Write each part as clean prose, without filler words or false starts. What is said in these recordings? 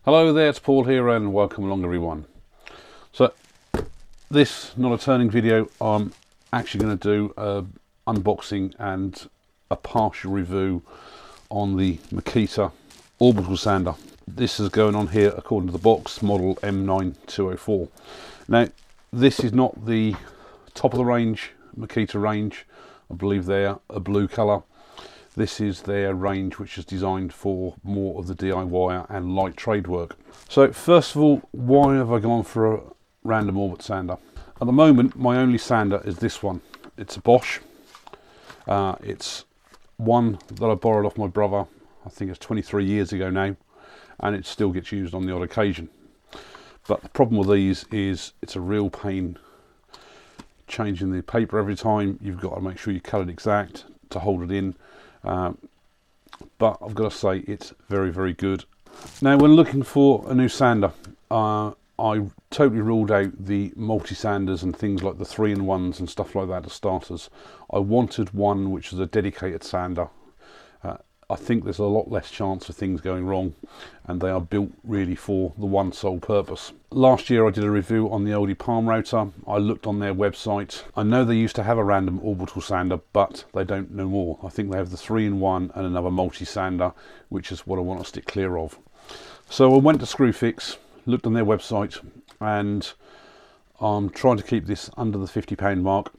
Hello there, it's Paul here and welcome along everyone. So this, not a turning video, I'm actually going to do an unboxing and a partial review on the Makita orbital sander. This is going on here according to the box, model M9204. Now this is not the top of the range Makita range. I believe they're a blue colour. This is their range, which is designed for more of the DIY and light trade work. So first of all, why have I gone for a random orbit sander? At the moment, my only sander is this one. It's a Bosch. It's one that I borrowed off my brother. I think it's 23 years ago now, and it still gets used on the odd occasion. But the problem with these is it's a real pain changing the paper every time. You've got to make sure you cut it exact to hold it in. But I've got to say it's very, very good. Now when looking for a new sander, I totally ruled out the multi-sanders and things like the 3-in-1s and stuff like that as starters. I wanted one which is a dedicated sander. I think there's a lot less chance of things going wrong, and they are built really for the one sole purpose. Last year I did a review on the oldie palm router. I looked on their website. I know they used to have a random orbital sander, but they don't no more. I think they have the 3-in-1 and another multi-sander, which is what I want to stick clear of. So I went to Screwfix, looked on their website, and I'm trying to keep this under the £50 mark,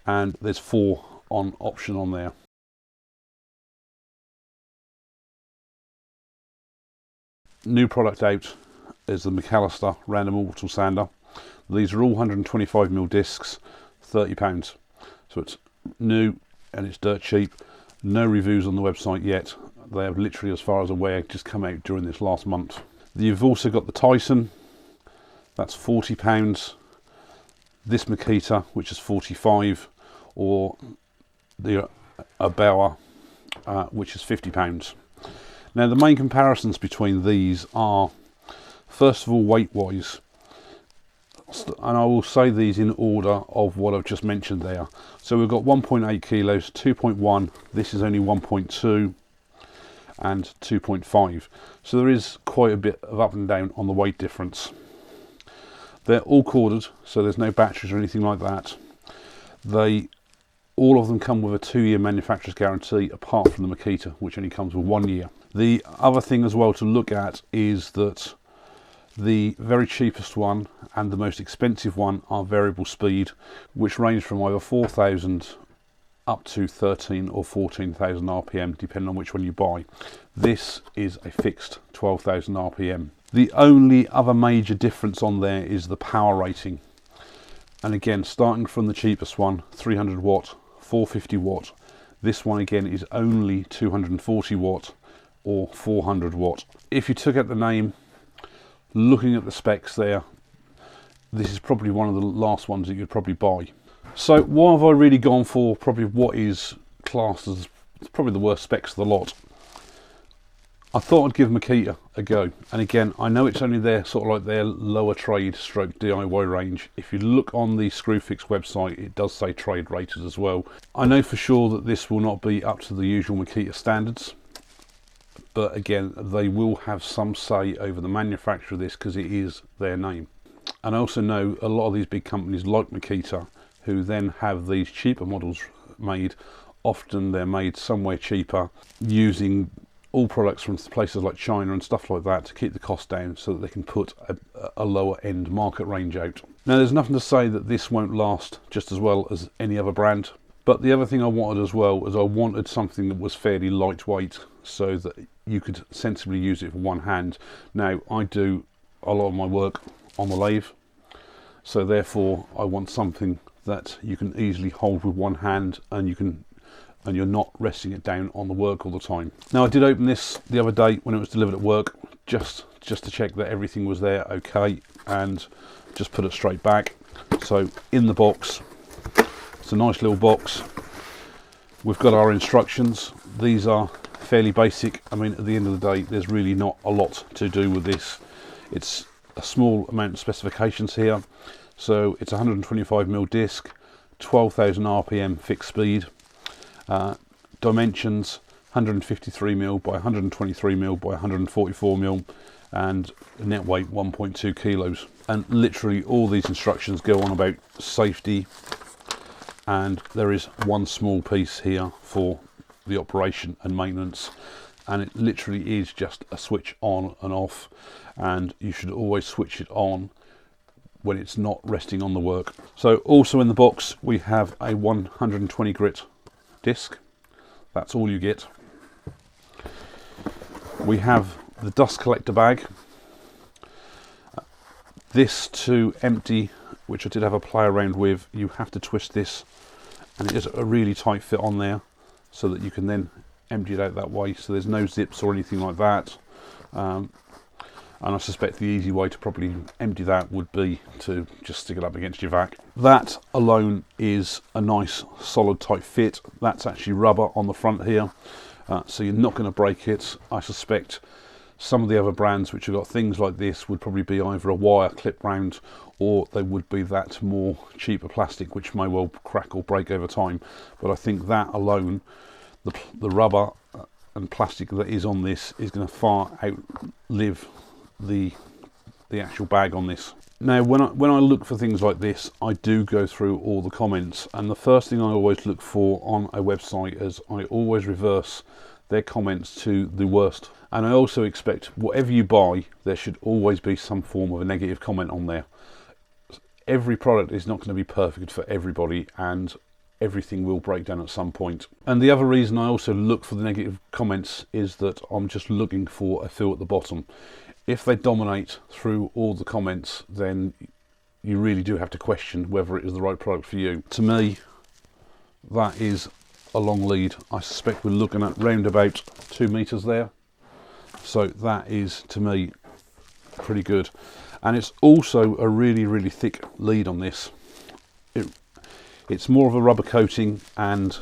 and there's 4 on option on there. New product out is the Makita random orbital sander. These are all 125mm discs, £30. So it's new and it's dirt cheap. No reviews on the website yet. They have literally, as far as I'm aware, just come out during this last month. You've also got the Tyson, that's £40. This Makita, which is £45, or the Bauer, which is £50. Now the main comparisons between these are, first of all, weight wise, and I will say these in order of what I've just mentioned there. So we've got 1.8 kilos, 2.1, this is only 1.2 and 2.5, so there is quite a bit of up and down on the weight difference. They're all corded, so there's no batteries or anything like that. All of them come with a 2-year manufacturer's guarantee, apart from the Makita, which only comes with 1 year. The other thing as well to look at is that the very cheapest one and the most expensive one are variable speed, which range from either 4,000 up to 13 or 14,000 RPM, depending on which one you buy. This is a fixed 12,000 RPM. The only other major difference on there is the power rating. And again, starting from the cheapest one, 300 watt, 450 watt. This one again is only 240 watt or 400 watt. If you took out the name, looking at the specs there, this is probably one of the last ones that you'd probably buy. So why have I really gone for probably what is classed as probably the worst specs of the lot? I thought I'd give Makita a go, and again, I know it's only their sort of like their lower trade stroke DIY range. If you look on the Screwfix website, it does say trade rated as well. I know for sure that this will not be up to the usual Makita standards, but again, they will have some say over the manufacture of this because it is their name. And I also know a lot of these big companies like Makita, who then have these cheaper models made, often they're made somewhere cheaper, using all products from places like China and stuff like that to keep the cost down so that they can put a lower end market range out. Now there's nothing to say that this won't last just as well as any other brand, but the other thing I wanted as well is I wanted something that was fairly lightweight so that you could sensibly use it with one hand. Now I do a lot of my work on the lathe, so therefore I want something that you can easily hold with one hand and you're not resting it down on the work all the time. Now I did open this the other day when it was delivered at work, just to check that everything was there okay, and just put it straight back. So in the box, it's a nice little box. We've got our instructions. These are fairly basic. I mean, at the end of the day, there's really not a lot to do with this. It's a small amount of specifications here. So it's 125mm disc, 12,000 RPM fixed speed. Dimensions 153mm by 123mm by 144mm, and net weight 1.2 kilos. And literally all these instructions go on about safety, and there is one small piece here for the operation and maintenance, and it literally is just a switch on and off, and you should always switch it on when it's not resting on the work. So also in the box we have a 120 grit disc. That's all you get. We have the dust collector bag. This to empty, which I did have a play around with, you have to twist this, and it is a really tight fit on there so that you can then empty it out that way, so there's no zips or anything like that. And I suspect the easy way to probably empty that would be to just stick it up against your vac. That alone is a nice solid tight fit. That's actually rubber on the front here, so you're not going to break it. I suspect some of the other brands which have got things like this would probably be either a wire clip round, or they would be that more cheaper plastic which may well crack or break over time. But I think that alone, the rubber and plastic that is on this is going to far outlive the actual bag on this. Now when I look for things like this, I do go through all the comments, and the first thing I always look for on a website is I always reverse their comments to the worst. And I also expect whatever you buy, there should always be some form of a negative comment on there. Every product is not going to be perfect for everybody, and everything will break down at some point. And the other reason I also look for the negative comments is that I'm just looking for a fill at the bottom. If they dominate through all the comments, then you really do have to question whether it is the right product for you. To me, that is a long lead. I suspect we're looking at round about 2 meters there. So that is, to me, pretty good. And it's also a really, really thick lead on this. It's more of a rubber coating, and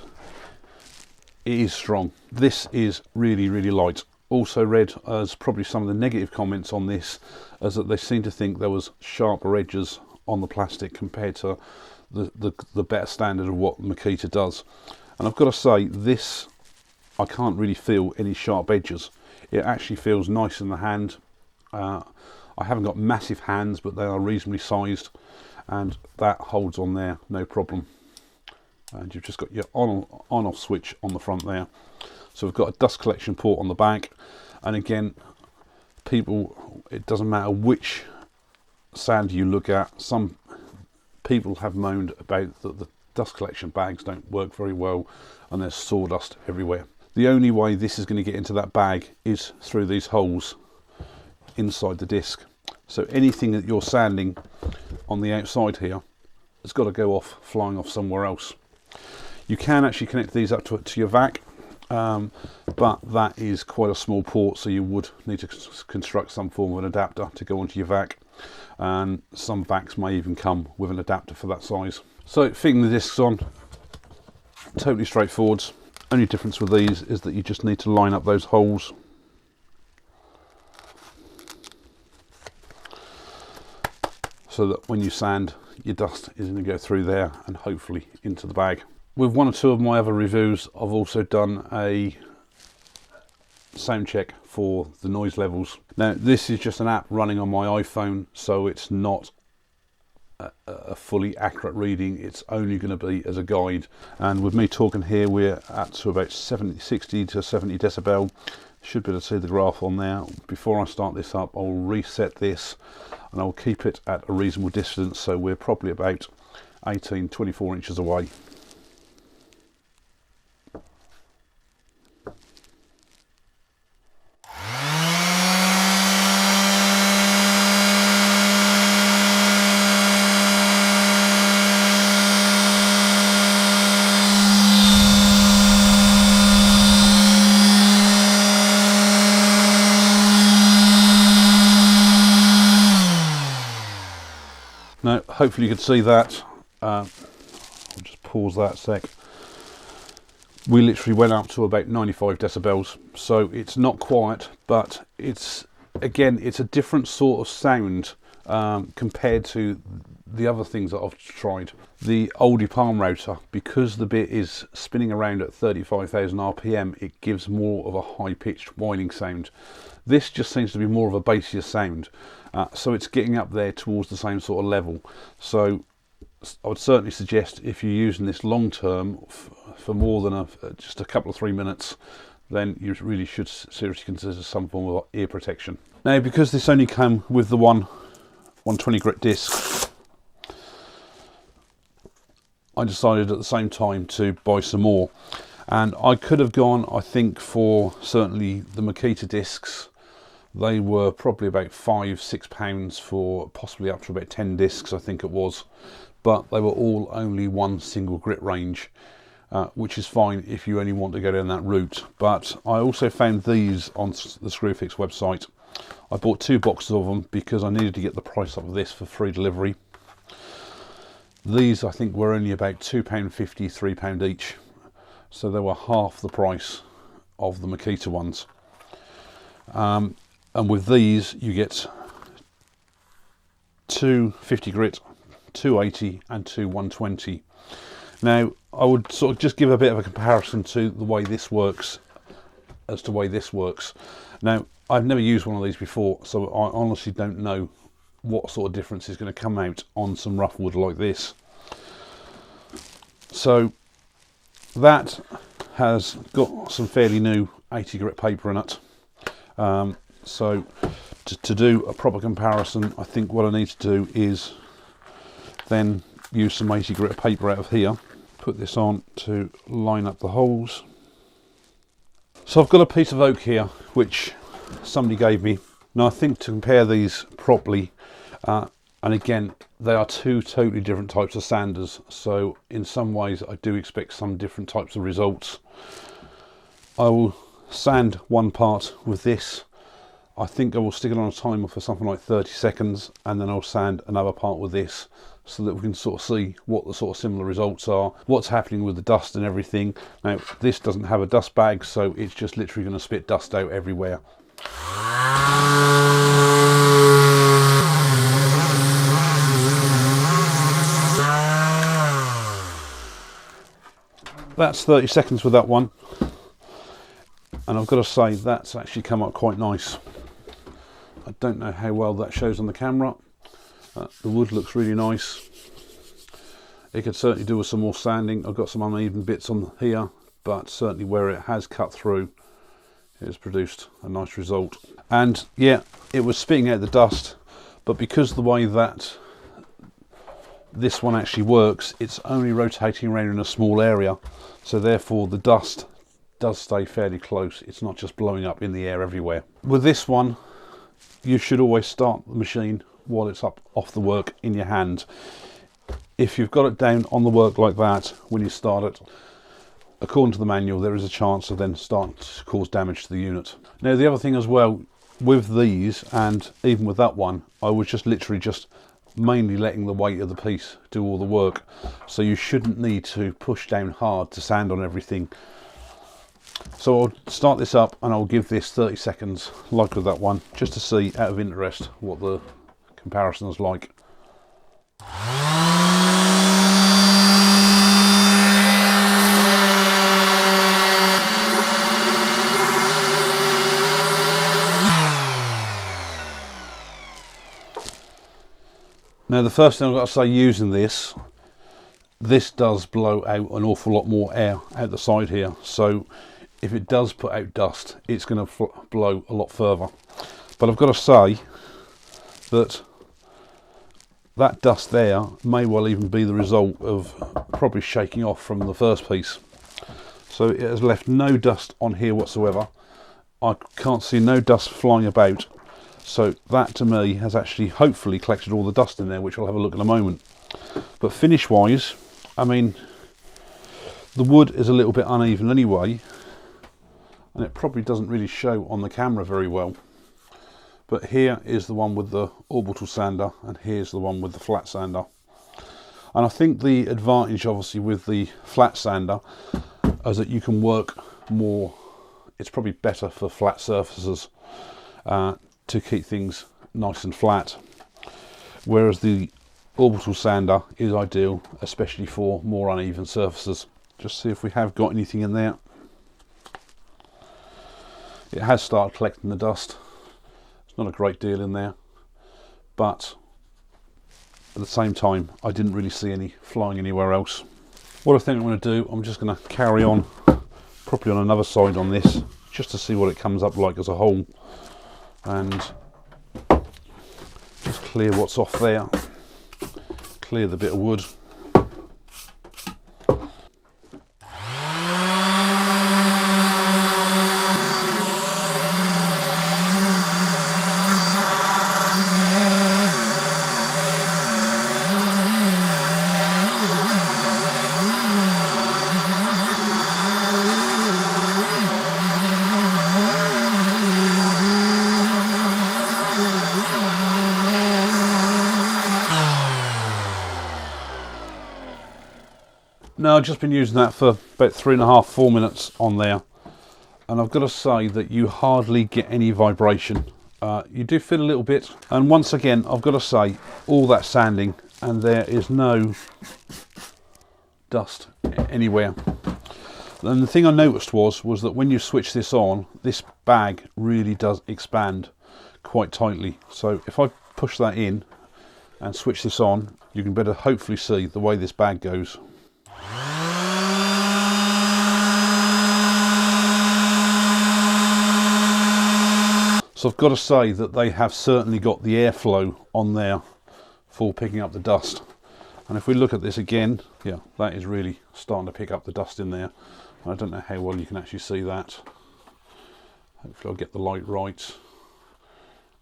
it is strong. This is really, really light. Also read as probably some of the negative comments on this, as that they seem to think there was sharper edges on the plastic compared to the better standard of what Makita does. And I've got to say, this, I can't really feel any sharp edges. It actually feels nice in the hand. I haven't got massive hands, but they are reasonably sized, and that holds on there no problem. And you've just got your on-off switch on the front there. So we've got a dust collection port on the back, and again, people, it doesn't matter which sander you look at, some people have moaned about that the dust collection bags don't work very well and there's sawdust everywhere. The only way this is going to get into that bag is through these holes inside the disc. So anything that you're sanding on the outside here has got to go off, flying off somewhere else. You can actually connect these up to your vac, but that is quite a small port, so you would need to construct some form of an adapter to go onto your vac, and some vacs may even come with an adapter for that size. So fitting the discs on, totally straightforward. Only difference with these is that you just need to line up those holes. So that when you sand, your dust is going to go through there and hopefully into the bag. With one or two of my other reviews, I've also done a sound check for the noise levels. Now this is just an app running on my iPhone, so it's not a fully accurate reading. It's only going to be as a guide, and with me talking here, we're at to about 60 to 70 decibel. Should be able to see the graph on there. Before I start this up, I'll reset this and I'll keep it at a reasonable distance, so we're probably about 18-24 inches away. Now, hopefully you can see that. I'll just pause that a sec. We literally went up to about 95 decibels, so it's not quiet, but it's, again, it's a different sort of sound compared to the other things that I've tried, the oldie palm rotor, because the bit is spinning around at 35,000 RPM, it gives more of a high-pitched whining sound. This just seems to be more of a bassier sound, so it's getting up there towards the same sort of level. So I would certainly suggest, if you're using this long term for more than just a couple of 3 minutes, then you really should seriously consider some form of ear protection. Now, because this only came with the 120 grit disc, I decided at the same time to buy some more, and I could have gone, I think, for certainly the Makita discs. They were probably about £5–6 for possibly up to about 10 discs, I think it was, but they were all only one single grit range, which is fine if you only want to go down that route. But I also found these on the Screwfix website. I bought 2 boxes of them because I needed to get the price up of this for free delivery. These I think were only about £2.50, £3 each, so they were half the price of the Makita ones. And with these you get 2 50 grit, 2 80 and 2 120. Now I would sort of just give a bit of a comparison to the way this works as to the way this works. Now, I've never used one of these before, so I honestly don't know what sort of difference is going to come out on some rough wood like this. So that has got some fairly new 80 grit paper in it. So to do a proper comparison, I think what I need to do is then use some 80 grit paper out of here, put this on to line up the holes. So I've got a piece of oak here which somebody gave me. Now I think to compare these properly, and again they are 2 totally different types of sanders, so in some ways I do expect some different types of results. I will sand one part with this. I think I will stick it on a timer for something like 30 seconds, and then I'll sand another part with this, so that we can sort of see what the sort of similar results are, what's happening with the dust and everything. Now this doesn't have a dust bag, so it's just literally going to spit dust out everywhere. That's 30 seconds with that one, and I've got to say that's actually come up quite nice. I don't know how well that shows on the camera. The wood looks really nice. It could certainly do with some more sanding. I've got some uneven bits on here, but certainly where it has cut through, it has produced a nice result. And yeah, it was spitting out the dust, but because the way that this one actually works, it's only rotating around in a small area, so therefore the dust does stay fairly close. It's not just blowing up in the air everywhere. With this one, you should always start the machine while it's up off the work in your hand. If you've got it down on the work like that when you start it, according to the manual, there is a chance of then starting to cause damage to the unit. Now the other thing as well, with these and even with that one, I was just literally just mainly letting the weight of the piece do all the work, so you shouldn't need to push down hard to sand on everything. So I'll start this up and I'll give this 30 seconds like with that one, just to see out of interest what the comparison is like. Now the first thing I've got to say, using this does blow out an awful lot more air out the side here, so if it does put out dust, it's going to blow a lot further. But I've got to say that that dust there may well even be the result of probably shaking off from the first piece. So it has left no dust on here whatsoever. I can't see no dust flying about. So that to me has actually hopefully collected all the dust in there, which we'll have a look in a moment. But finish wise, I mean, the wood is a little bit uneven anyway, and it probably doesn't really show on the camera very well. But here is the one with the orbital sander, and here's the one with the flat sander. And I think the advantage obviously with the flat sander is that you can work more, it's probably better for flat surfaces to keep things nice and flat. Whereas the orbital sander is ideal, especially for more uneven surfaces. Just see if we have got anything in there. It has started collecting the dust. It's not a great deal in there, but at the same time I didn't really see any flying anywhere else. What I think I'm going to do, I'm just going to carry on properly on another side on this, just to see what it comes up like as a whole, and just clear what's off there, clear the bit of wood. Now, I've just been using that for about 3.5–4 minutes on there, and I've got to say that you hardly get any vibration. You do feel a little bit, and once again I've got to say, all that sanding and there is no dust anywhere. And the thing I noticed was that when you switch this on, this bag really does expand quite tightly. So if I push that in and switch this on, you can better hopefully see the way this bag goes. So I've got to say that they have certainly got the airflow on there for picking up the dust. And if we look at this again, yeah, that is really starting to pick up the dust in there. I don't know how well you can actually see that. Hopefully I'll get the light right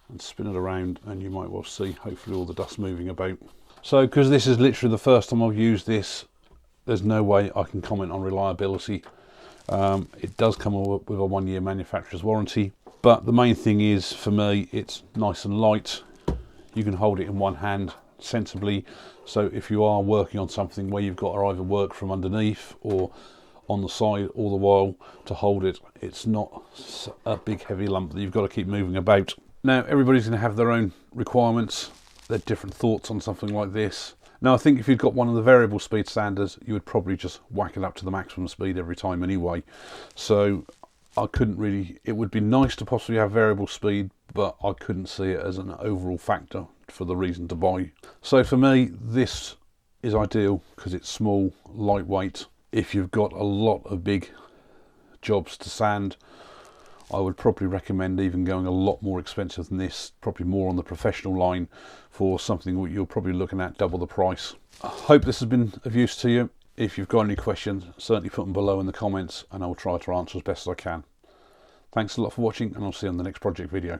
and spin it around, and you might well see hopefully all the dust moving about. So because this is literally the first time I've used this, there's no way I can comment on reliability. It does come with a 1-year manufacturer's warranty, but the main thing is, for me, it's nice and light. You can hold it in one hand sensibly, so if you are working on something where you've got to either work from underneath or on the side all the while to hold it, it's not a big heavy lump that you've got to keep moving about. Now, everybody's going to have their own requirements, their different thoughts on something like this. Now, I think if you've got one of the variable speed sanders, you would probably just whack it up to the maximum speed every time anyway. So I couldn't really, it would be nice to possibly have variable speed, but I couldn't see it as an overall factor for the reason to buy. So for me, this is ideal because it's small, lightweight. If you've got a lot of big jobs to sand, I would probably recommend even going a lot more expensive than this, probably more on the professional line for something that you're probably looking at double the price. I hope this has been of use to you. If you've got any questions, certainly put them below in the comments and I will try to answer as best as I can. Thanks a lot for watching, and I'll see you on the next project video.